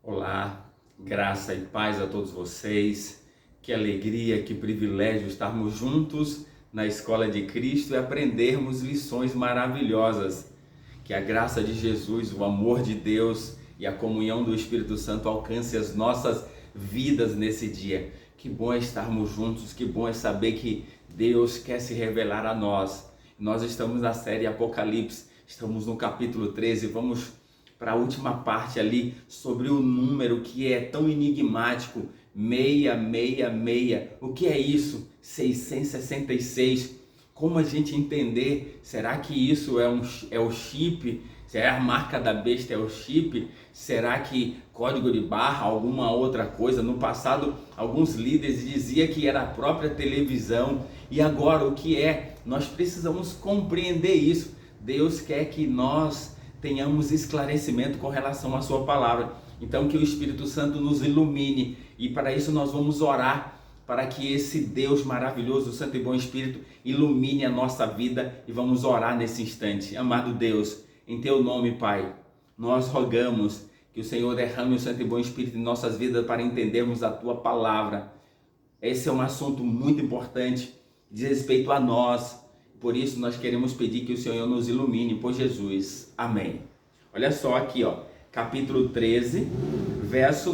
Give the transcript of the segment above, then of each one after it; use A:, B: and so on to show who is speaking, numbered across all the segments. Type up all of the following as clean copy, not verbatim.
A: Olá, graça e paz a todos vocês. Que alegria, que privilégio estarmos juntos na Escola de Cristo e aprendermos lições maravilhosas. Que a graça de Jesus, o amor de Deus e a comunhão do Espírito Santo alcance as nossas vidas nesse dia. Que bom é estarmos juntos, que bom é saber que Deus quer se revelar a nós. Nós estamos na série Apocalipse, estamos no capítulo 13, vamos para a última parte ali sobre o número que é tão enigmático, 666. O que é isso? 666. Como a gente entender? Será que isso é o chip? Será a marca da besta é o chip? Será que código de barra, alguma outra coisa? No passado, alguns líderes diziam que era a própria televisão. E agora o que é? Nós precisamos compreender isso. Deus quer que nós tenhamos esclarecimento com relação à sua palavra. Então que o Espírito Santo nos ilumine, e para isso nós vamos orar, para que esse Deus maravilhoso, o Santo e Bom Espírito, ilumine a nossa vida, e vamos orar nesse instante. Amado Deus, em teu nome, Pai, nós rogamos que o Senhor derrame o Santo e Bom Espírito em nossas vidas para entendermos a tua palavra. Esse é um assunto muito importante, diz respeito a nós. Por isso nós queremos pedir que o Senhor nos ilumine por Jesus. Amém. Olha só aqui, ó, capítulo 13,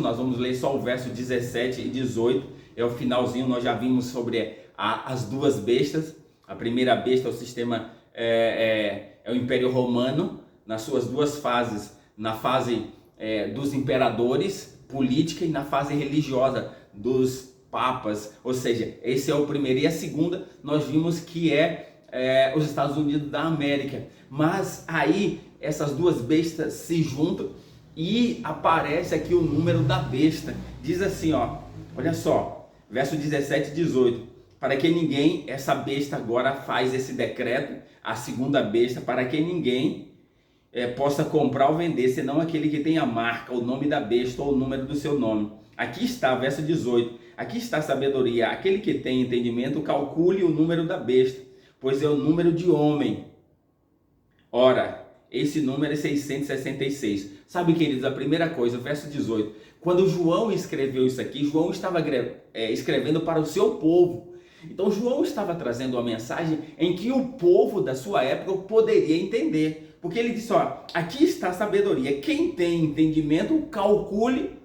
A: nós vamos ler só o verso 17 e 18. É o finalzinho, nós já vimos sobre as duas bestas. A primeira besta é o sistema, é o Império Romano, nas suas duas fases. Na fase dos imperadores, política, e na fase religiosa, dos papas. Ou seja, esse é o primeiro. E a segunda, nós vimos que os Estados Unidos da América. Mas aí essas duas bestas se juntam e aparece aqui o número da besta. Diz assim, ó, olha só, verso 17 e 18. Para que ninguém, essa besta agora faz esse decreto, a segunda besta, para que ninguém possa comprar ou vender, senão aquele que tem a marca, o nome da besta ou o número do seu nome. Aqui está, verso 18. Aqui está a sabedoria. Aquele que tem entendimento, calcule o número da besta, pois é o número de homem. Ora, esse número é 666. Sabe, queridos, a primeira coisa, verso 18. Quando João escreveu isso aqui, João estava escrevendo para o seu povo. Então João estava trazendo uma mensagem em que o povo da sua época poderia entender. Porque ele disse, ó, aqui está a sabedoria. Quem tem entendimento, calcule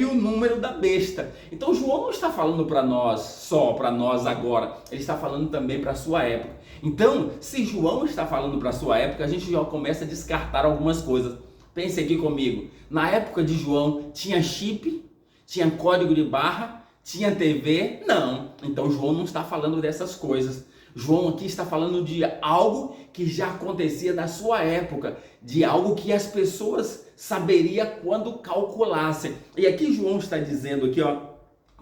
A: o número da besta. Então João não está falando para nós, só para nós agora, ele está falando também para a sua época. Então, se João está falando para a sua época, a gente já começa a descartar algumas coisas. Pense aqui comigo, na época de João tinha chip, tinha código de barra, tinha TV? Não, então João não está falando dessas coisas. João aqui está falando de algo que já acontecia na sua época, de algo que as pessoas saberiam quando calculassem. E aqui João está dizendo aqui, ó,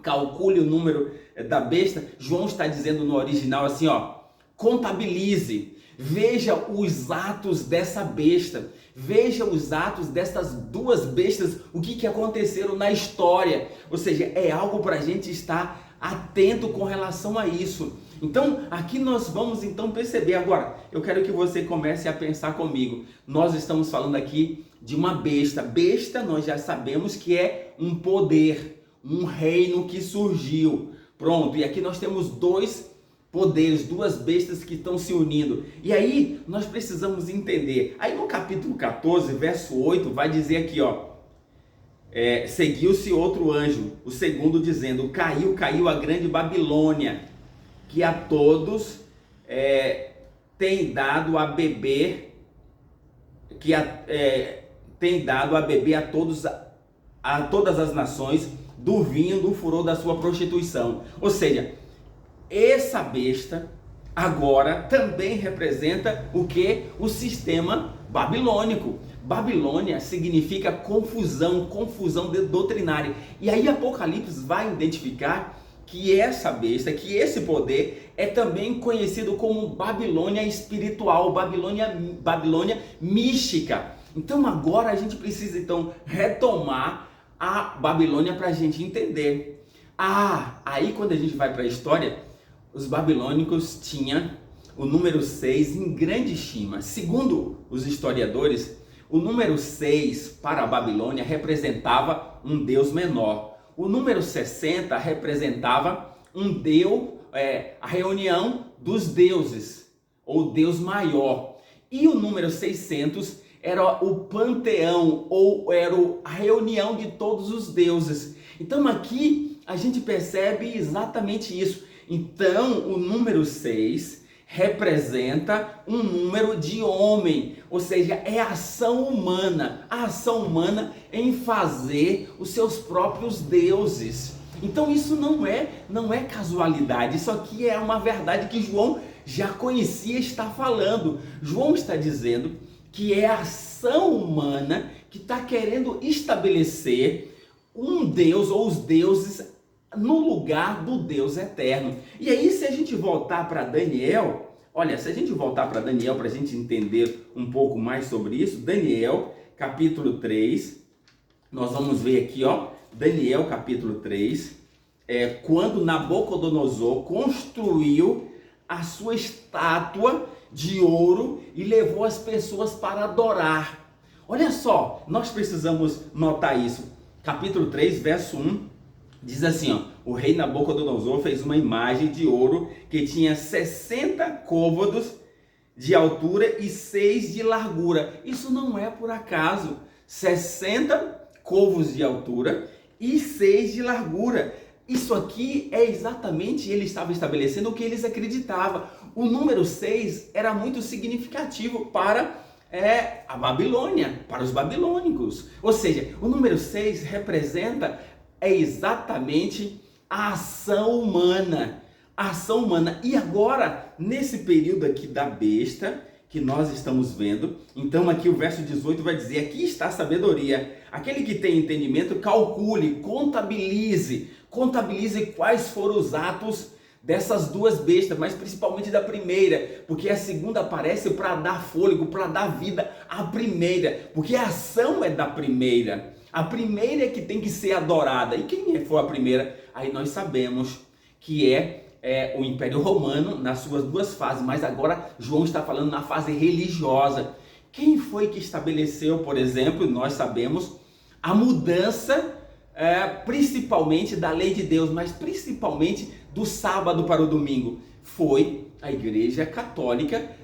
A: calcule o número da besta. João está dizendo no original assim, ó, contabilize, veja os atos dessa besta, veja os atos dessas duas bestas, o que aconteceram na história. Ou seja, é algo para a gente estar atento com relação a isso. Então, aqui nós vamos então perceber. Agora, eu quero que você comece a pensar comigo. Nós estamos falando aqui de uma besta. Besta, nós já sabemos que é um poder, um reino que surgiu. Pronto, e aqui nós temos dois poderes, duas bestas que estão se unindo. E aí, nós precisamos entender. Aí no capítulo 14, verso 8, vai dizer aqui, ó. Seguiu-se outro anjo, o segundo, dizendo, caiu a grande Babilônia, que a todos tem dado a beber, tem dado a beber a todas as nações do vinho do furor da sua prostituição. Ou seja, essa besta agora também representa o que? O sistema babilônico. Babilônia significa confusão doutrinária. E aí Apocalipse vai identificar que essa besta, que esse poder é também conhecido como Babilônia espiritual, Babilônia mística. Então agora a gente precisa então retomar a Babilônia para a gente entender. Aí quando a gente vai para a história, os babilônicos tinham o número 6 em grande estima. Segundo os historiadores, O número 6 para a Babilônia representava um deus menor. O número 60 representava um deus, a reunião dos deuses, ou Deus maior. E o número 600 era o panteão, ou era a reunião de todos os deuses. Então aqui a gente percebe exatamente isso. Então o número 6 representa um número de homem, ou seja, é a ação humana em fazer os seus próprios deuses. Então isso não é casualidade, isso aqui é uma verdade que João já conhecia e está falando. João está dizendo que é a ação humana que está querendo estabelecer um Deus ou os deuses no lugar do Deus eterno. E aí, se a gente voltar para Daniel, olha, se a gente voltar para Daniel para a gente entender um pouco mais sobre isso, Daniel capítulo 3, nós vamos ver aqui, ó, Daniel capítulo 3, quando Nabucodonosor construiu a sua estátua de ouro e levou as pessoas para adorar. Olha só, nós precisamos notar isso. Capítulo 3, verso 1, diz assim, ó, o rei Nabucodonosor fez uma imagem de ouro que tinha 60 côvados de altura e 6 de largura. Isso não é por acaso. 60 côvados de altura e 6 de largura. Isso aqui é exatamente, ele estava estabelecendo o que eles acreditavam. O número 6 era muito significativo para a Babilônia, para os babilônicos. Ou seja, o número 6 representa exatamente a ação humana. A ação humana. E agora, nesse período aqui da besta, que nós estamos vendo, então aqui o verso 18 vai dizer, aqui está a sabedoria. Aquele que tem entendimento, calcule, contabilize quais foram os atos dessas duas bestas, mas principalmente da primeira, porque a segunda aparece para dar fôlego, para dar vida à primeira, porque a ação é da primeira. A primeira é que tem que ser adorada. E quem foi a primeira? Aí nós sabemos que é o Império Romano nas suas duas fases, mas agora João está falando na fase religiosa. Quem foi que estabeleceu, por exemplo, nós sabemos, a mudança principalmente da lei de Deus, mas principalmente do sábado para o domingo? Foi a Igreja Católica,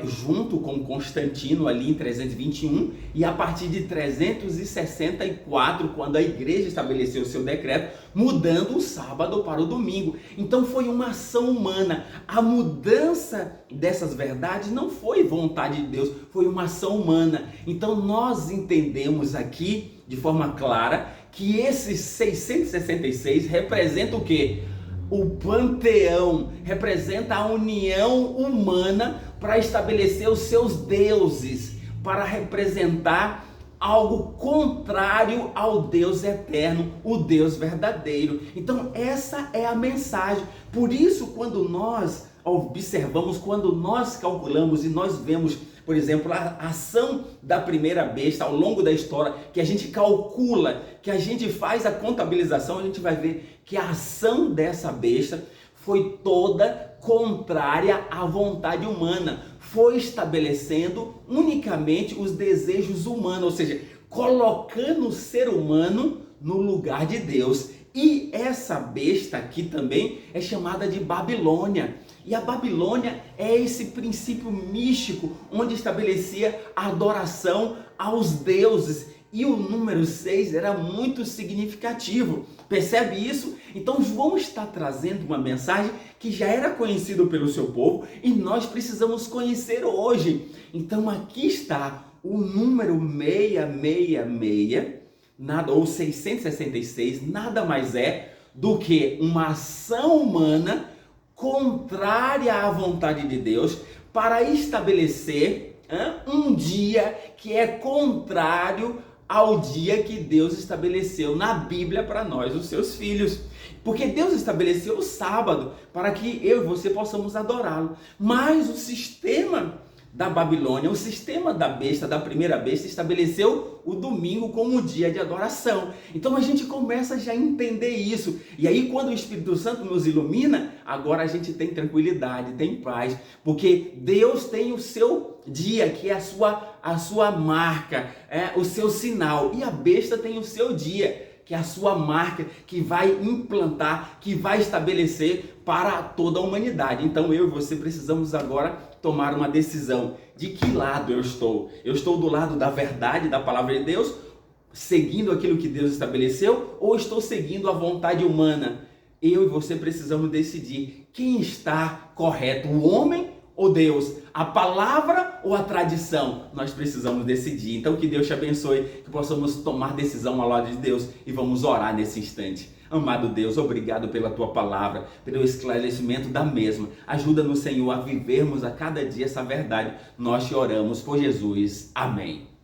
A: junto com Constantino ali em 321, e a partir de 364, quando a igreja estabeleceu o seu decreto, mudando o sábado para o domingo. Então foi uma ação humana. A mudança dessas verdades não foi vontade de Deus, foi uma ação humana. Então nós entendemos aqui de forma clara que esses 666 representa o quê? O panteão, representa a união humana para estabelecer os seus deuses, para representar algo contrário ao Deus eterno, o Deus verdadeiro. Então essa é a mensagem. Por isso, quando nós observamos, quando nós calculamos e nós vemos, por exemplo, a ação da primeira besta ao longo da história, que a gente calcula, que a gente faz a contabilização, a gente vai ver que a ação dessa besta foi toda contrária à vontade humana, foi estabelecendo unicamente os desejos humanos, ou seja, colocando o ser humano no lugar de Deus. E essa besta aqui também é chamada de Babilônia. E a Babilônia é esse princípio místico onde estabelecia a adoração aos deuses. E o número 6 era muito significativo. Percebe isso? Então João está trazendo uma mensagem que já era conhecida pelo seu povo e nós precisamos conhecer hoje. Então aqui está o número 666, ou 666, nada mais é do que uma ação humana contrária à vontade de Deus para estabelecer um dia que é contrário ao dia que Deus estabeleceu na Bíblia para nós, os seus filhos. Porque Deus estabeleceu o sábado para que eu e você possamos adorá-lo. Mas o sistema da Babilônia, o sistema da besta, da primeira besta, estabeleceu o domingo como um dia de adoração. Então a gente começa já a entender isso. E aí quando o Espírito Santo nos ilumina, agora a gente tem tranquilidade, tem paz, porque Deus tem o seu dia, que é a sua marca, o seu sinal, e a besta tem o seu dia, que é a sua marca, que vai implantar, que vai estabelecer para toda a humanidade. Então eu e você precisamos agora tomar uma decisão. De que lado eu estou? Eu estou do lado da verdade, da palavra de Deus, seguindo aquilo que Deus estabeleceu, ou estou seguindo a vontade humana? Eu e você precisamos decidir quem está correto, o homem ou Deus, a palavra ou a tradição? Nós precisamos decidir. Então que Deus te abençoe, que possamos tomar decisão ao lado de Deus, e vamos orar nesse instante. Amado Deus, obrigado pela tua palavra, pelo esclarecimento da mesma. Ajuda-nos, Senhor, a vivermos a cada dia essa verdade. Nós te oramos por Jesus. Amém.